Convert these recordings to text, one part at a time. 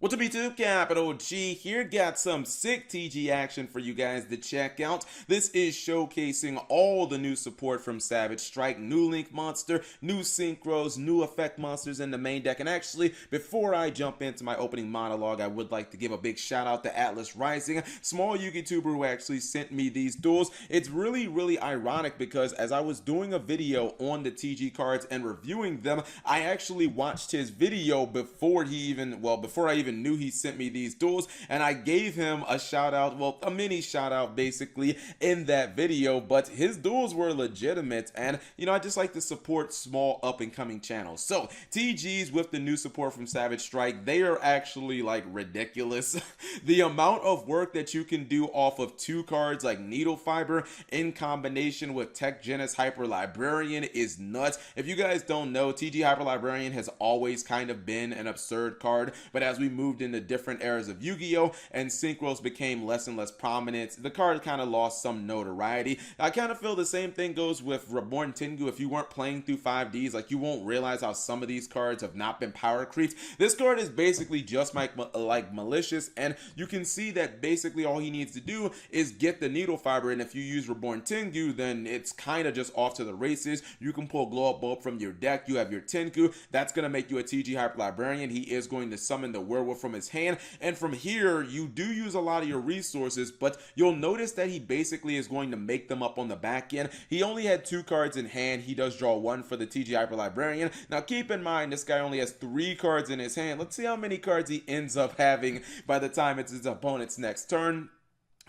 What's up YouTube, Capital G here, got some sick TG action for you guys to check out. This is showcasing all the new support from Savage Strike, new Link Monster, new Synchros, new effect monsters in the main deck. And actually, before I jump into my opening monologue, I would like to give a big shout out to Atlas Rising, small YouTuber who actually sent me these duels. It's really ironic because as I was doing a video on the TG cards and reviewing them, I actually watched his video before I even knew he sent me these duels, and I gave him a shout out, well, a mini shout out basically in that video. But his duels were legitimate, and I just like to support small up and coming channels. So TGs with the new support from Savage Strike, they are actually like ridiculous. The amount of work that you can do off of two cards like Needle Fiber in combination with Tech Genis Hyper Librarian is nuts. If you guys don't know, TG Hyper Librarian has always kind of been an absurd card, but as we moved into different eras of Yu-Gi-Oh! And Synchros became less and less prominent, the card kind of lost some notoriety. I kind of feel the same thing goes with Reborn Tengu. If you weren't playing through 5Ds, like, you won't realize how some of these cards have not been power creeped. This card is basically just like malicious, and you can see that basically all he needs to do is get the Needle Fiber, and if you use Reborn Tengu, then it's kind of just off to the races. You can pull Glow Up Bulb from your deck, you have your Tengu, that's going to make you a TG Hyper Librarian. He is going to summon the Werewolf from his hand, and from here you do use a lot of your resources, but you'll notice that he basically is going to make them up on the back end. He only had 2 cards in hand. He does draw 1 for the TG Hyper Librarian. Now keep in mind, this guy only has 3 cards in his hand. Let's see how many cards he ends up having by the time it's his opponent's next turn.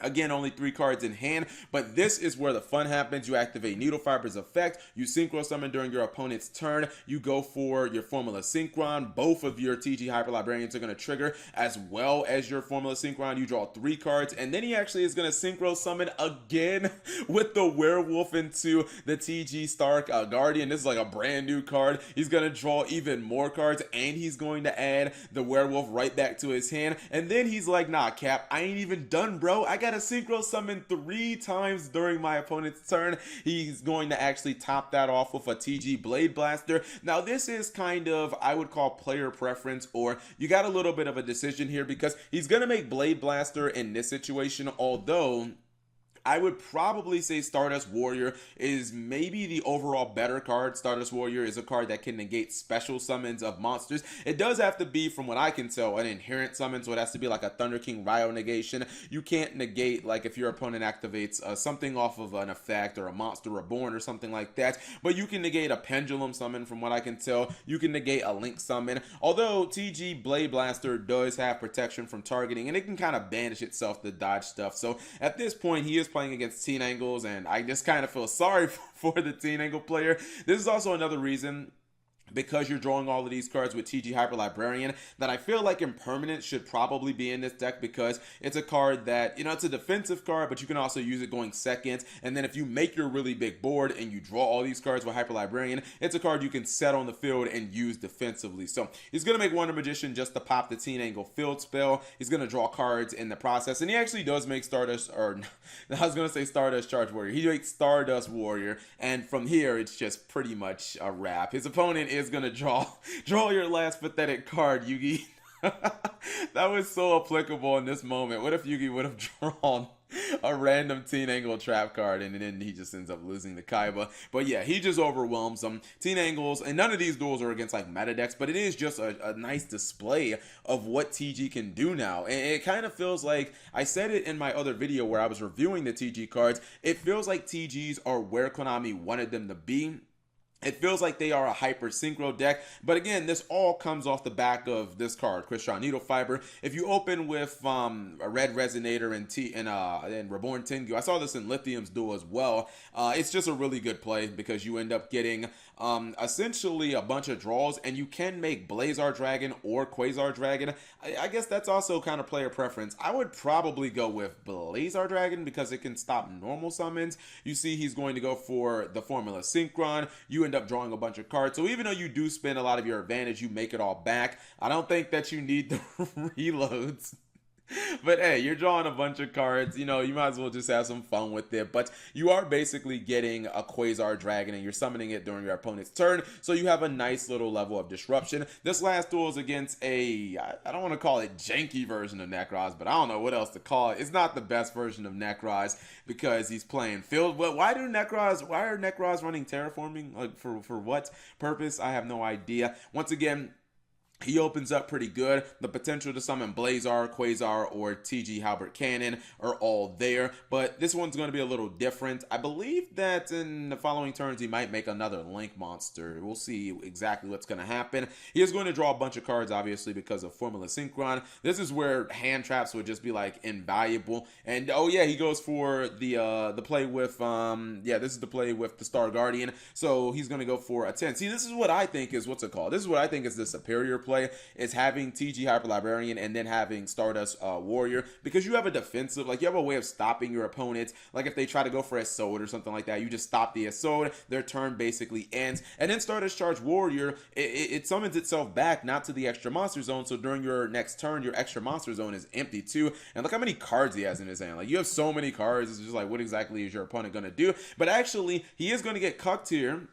Again, only 3 cards in hand, but this is where the fun happens. You activate Needle Fiber's effect, you Synchro Summon during your opponent's turn, you go for your Formula Synchron. Both of your TG Hyper Librarians are going to trigger, as well as your Formula Synchron. You draw 3 cards, and then he actually is going to Synchro Summon again with the Werewolf into the TG Stark Guardian. This is like a brand new card. He's going to draw even more cards, and he's going to add the Werewolf right back to his hand. And then he's like, nah, Cap, I ain't even done, bro. I got a Synchro Summon 3 times during my opponent's turn. He's going to actually top that off with a TG Blade Blaster. Now this is kind of, I would call, player preference, or you got a little bit of a decision here, because he's going to make Blade Blaster in this situation, although I would probably say Stardust Warrior is maybe the overall better card. Stardust Warrior is a card that can negate special summons of monsters. It does have to be, from what I can tell, an inherent summon, so it has to be like a Thunder King Ryo negation. You can't negate, like, if your opponent activates something off of an effect or a monster reborn or something like that, but you can negate a Pendulum summon, from what I can tell. You can negate a Link summon, although TG Blade Blaster does have protection from targeting, and it can kind of banish itself to dodge stuff. So at this point, he is playing against Teen Angles, and I just kind of feel sorry for the Teen Angle player. This is also another reason, because you're drawing all of these cards with TG Hyper Librarian, that I feel like Impermanence should probably be in this deck, because it's a card that, it's a defensive card, but you can also use it going second. And then if you make your really big board and you draw all these cards with Hyper Librarian, it's a card you can set on the field and use defensively. So he's going to make Wonder Magician just to pop the Teen Angle field spell. He's going to draw cards in the process, and he actually does make Stardust, or I was going to say Stardust Charge Warrior. He makes Stardust Warrior, and from here it's just pretty much a wrap. His opponent is gonna draw your last pathetic card, Yugi. That was so applicable in this moment. What if Yugi would have drawn a random Teen Angle trap card, and then he just ends up losing the Kaiba? But yeah, he just overwhelms them. Teen Angles, and none of these duels are against like meta decks, but it is just a nice display of what TG can do now. And it kind of feels like, I said it in my other video where I was reviewing the TG cards, it feels like TGs are where Konami wanted them to be. It feels like they are a hyper synchro deck, but again, this all comes off the back of this card, Christian Needle Fiber. If you open with a Red Resonator and Reborn Tengu, I saw this in Lithium's duel as well. It's just a really good play, because you end up getting essentially a bunch of draws, and you can make Blazar Dragon or Quasar Dragon. I guess that's also kind of player preference. I would probably go with Blazar Dragon, because it can stop normal summons. You see, he's going to go for the Formula Synchron. You end up drawing a bunch of cards, so even though you do spend a lot of your advantage, you make it all back. I don't think that you need the reloads. But hey, you're drawing a bunch of cards. You know, you might as well just have some fun with it. But you are basically getting a Quasar Dragon and you're summoning it during your opponent's turn. So you have a nice little level of disruption. This last duel is against I don't want to call it janky version of Nekroz, but I don't know what else to call it. It's not the best version of Nekroz because he's playing field. But why are Nekroz running terraforming? Like for what purpose? I have no idea. Once again, he opens up pretty good. The potential to summon Blazar, Quasar, or TG Halberd Cannon are all there, but this one's going to be a little different. I believe that in the following turns, he might make another Link monster. We'll see exactly what's going to happen. He is going to draw a bunch of cards, obviously, because of Formula Synchron. This is where hand traps would just be, like, invaluable. And, oh, yeah, he goes for the play with, this is the play with the Star Guardian, so he's going to go for a 10. See, this is what I think is, this is what I think is the superior play, is having TG Hyper Librarian and then having Stardust Warrior, because you have a defensive, like you have a way of stopping your opponents. Like if they try to go for a Assault or something like that, you just stop the Assault, their turn basically ends. And then Stardust Charge Warrior, it summons itself back, not to the extra monster zone, so during your next turn, your extra monster zone is empty too. And look how many cards he has in his hand. Like you have so many cards, it's just like, what exactly is your opponent going to do? But actually, he is going to get cucked here,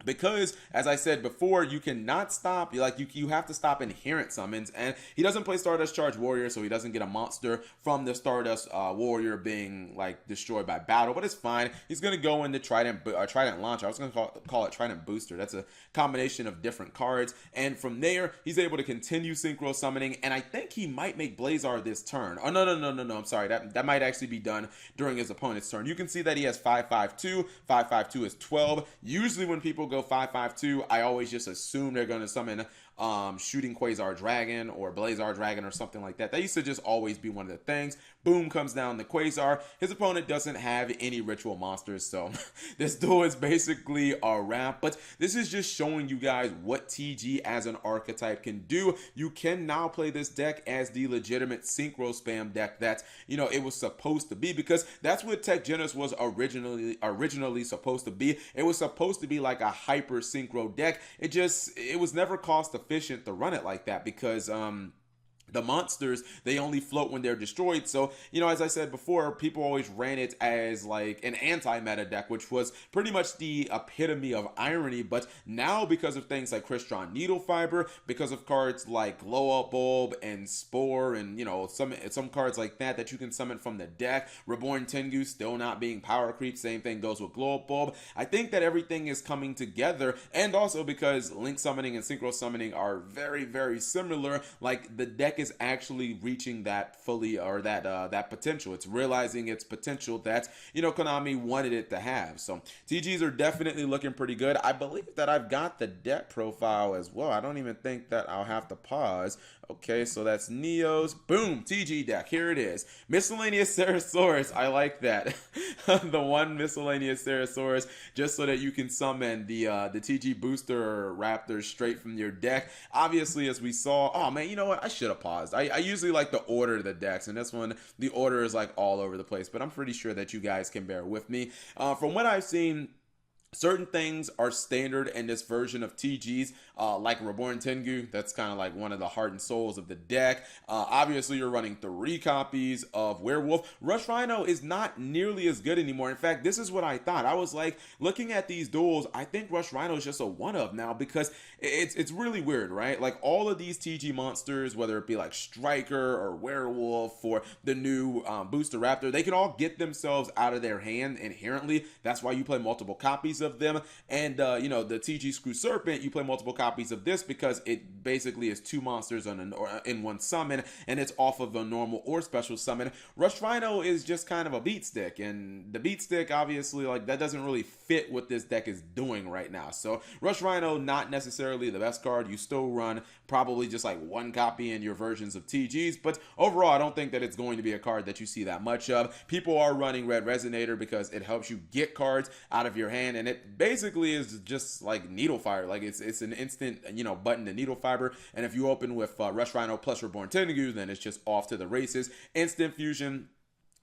because as I said before, you cannot stop, you have to stop inherent summons, and he doesn't play Stardust Charge Warrior, so he doesn't get a monster from the Stardust Warrior being like destroyed by battle, but it's fine. He's gonna go into Trident Launcher. I was gonna call it Trident Booster. That's a combination of different cards, and from there he's able to continue Synchro summoning, and I think he might make Blazar this turn. Oh no, I'm sorry, that might actually be done during his opponent's turn. You can see that he has 5/5/2. 5/5/2 is 12. Usually when people go 5/5/2, I always just assume they're going to summon Shooting Quasar Dragon or Blazar Dragon or something like that. That used to just always be one of the things. Boom, comes down the Quasar. His opponent doesn't have any ritual monsters, so this duel is basically a wrap. But this is just showing you guys what TG as an archetype can do. You can now play this deck as the legitimate Synchro spam deck that, you know, it was supposed to be, because that's what Tech Genesis was originally supposed to be. It was supposed to be like a hyper Synchro deck. It was never cost efficient to run it like that, because the monsters, they only float when they're destroyed. So, you know, as I said before, people always ran it as like an anti-meta deck, which was pretty much the epitome of irony. But now, because of things like Crystron Needle Fiber, because of cards like Glow Up Bulb and Spore, and, you know, some cards like that you can summon from the deck, Reborn Tengu still not being power creep, same thing goes with Glow Up Bulb. I think that everything is coming together, and also because Link summoning and Synchro summoning are very, very similar, like the deck is actually reaching that fully, or that potential. It's realizing its potential that, you know, Konami wanted it to have. So TGs are definitely looking pretty good. I believe that I've got the deck profile as well. I don't even think that I'll have to pause. Okay, so that's Neo's. Boom, TG deck. Here it is. Miscellaneous Ceresaurus. I like that. The one Miscellaneous Ceresaurus, just so that you can summon the TG Booster Raptors straight from your deck. Obviously, as we saw, oh man, you know what? I should have paused. I usually like to order the decks, and this one, the order is like all over the place, but I'm pretty sure that you guys can bear with me. From what I've seen, certain things are standard in this version of TGs, like Reborn Tengu. That's kind of like one of the heart and souls of the deck. Obviously, you're running 3 copies of Werewolf. Rush Rhino is not nearly as good anymore. In fact, this is what I thought. I was like, looking at these duels, I think Rush Rhino is just a one-of now, because it's really weird, right? Like all of these TG monsters, whether it be like Striker or Werewolf or the new Booster Raptor, they can all get themselves out of their hand inherently. That's why you play multiple copies of them. And you know, the TG Screw Serpent, you play multiple copies of this because it basically is 2 monsters in one summon, and it's off of a normal or special summon. Rush Rhino is just kind of a beat stick, and the beat stick, obviously, like that doesn't really fit what this deck is doing right now. So Rush Rhino, not necessarily the best card. You still run probably just like 1 copy in your versions of TGs, but overall I don't think that it's going to be a card that you see that much of. People are running Red Resonator because it helps you get cards out of your hand, and it basically is just like Needle Fire. Like it's an instant, you know, button to Needle Fiber, and if you open with Rush Rhino plus Reborn Tengu, then it's just off to the races. Instant fusion.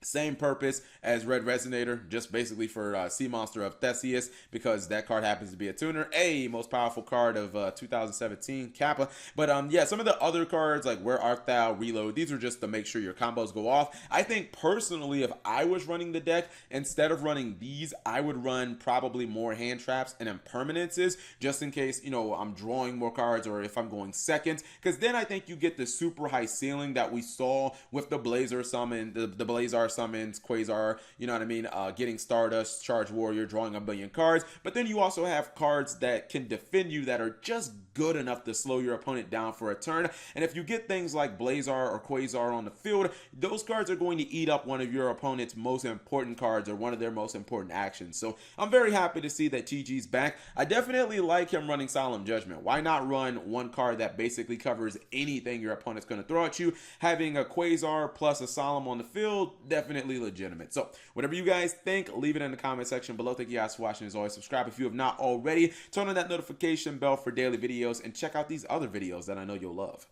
Same purpose as Red Resonator, just basically for Sea Monster of Theseus, because that card happens to be a tuner. Most powerful card of 2017, Kappa. But yeah, some of the other cards, like Where Art Thou, Reload, these are just to make sure your combos go off. I think personally, if I was running the deck, instead of running these, I would run probably more hand traps and impermanences, just in case, you know, I'm drawing more cards or if I'm going second, because then I think you get the super high ceiling that we saw with the Blazer summon, the Blazar summons, Quasar, you know what I mean, getting Stardust, Charge Warrior, drawing a billion cards. But then you also have cards that can defend you that are just good enough to slow your opponent down for a turn. And if you get things like Blazar or Quasar on the field, those cards are going to eat up one of your opponent's most important cards or one of their most important actions. So I'm very happy to see that TG's back. I definitely like him running Solemn Judgment. Why not run one card that basically covers anything your opponent's going to throw at you? Having a Quasar plus a Solemn on the field, definitely legitimate. So whatever you guys think, leave it in the comment section below. Thank you guys for watching. As always, subscribe if you have not already. Turn on that notification bell for daily videos and check out these other videos that I know you'll love.